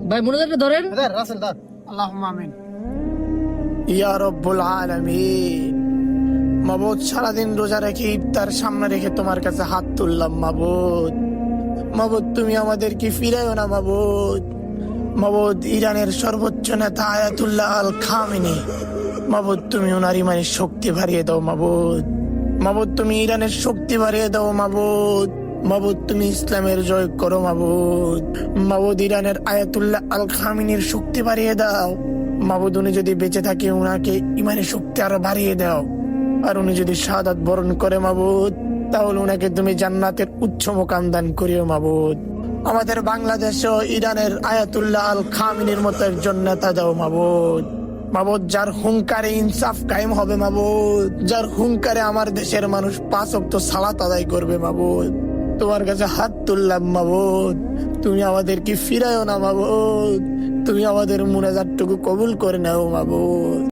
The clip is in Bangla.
ভাই মোনাজাতটা ধরেন। রাসেল ধর। আল্লাহুম্মা আমিন। ইয়া রব্বুল আলামিন, মাবুদ সারাদিন রোজা রেখে ইফতার সামনে রেখে তোমার কাছে হাত তুললাম মাবুদ। মাবুদ তুমি আমাদেরকে ফিরাইও না মাবুদ। মাবুদ ইরানের সর্বোচ্চ নেতা আয়াতুল্লাহ আল খামেনি, মাবুদ তুমি ওনার ইমানের শক্তি বাড়িয়ে দাও মাবুদ। মাবুদ তুমি ইরানের শক্তি বাড়িয়ে দাও মাবুদ। মাবুদ তুমি ইসলামের জয় করো মাবুদ। মাবুদ ইরানের আয়াতুল্লাহ আল খামেনির শক্তি বাড়িয়ে দাও মাবুদ। উনি যদি বেঁচে থাকে উনাকে ইমানের শক্তি আরো বাড়িয়ে দাও। আর উনি যদি শাহাদাত বরণ করে মাবুদ, তাহলে উনাকে তুমি জান্নাতের উচ্চ মোকাম দান করিও মাবুদ। আমাদের বাংলাদেশও ইরানের আয়াতুল্লাহ আল খামেনির মতো একজন নেতা দাও মাবুদ। মাবুদ যার হুঙ্কারে ইনসাফ কায়েম হবে মাবুদ, যার হুঙ্কারে আমার দেশের মানুষ 5 ওয়াক্ত সালাত আদায় করবে মাবুদ। তোমার কাছে হাত তুললাম মাবুদ, তুমি আমাদেরকে ফিরায়ও না মাবুদ। তুমি আমাদের মুনাজাতটুকু কবুল করে নাও মাবুদ।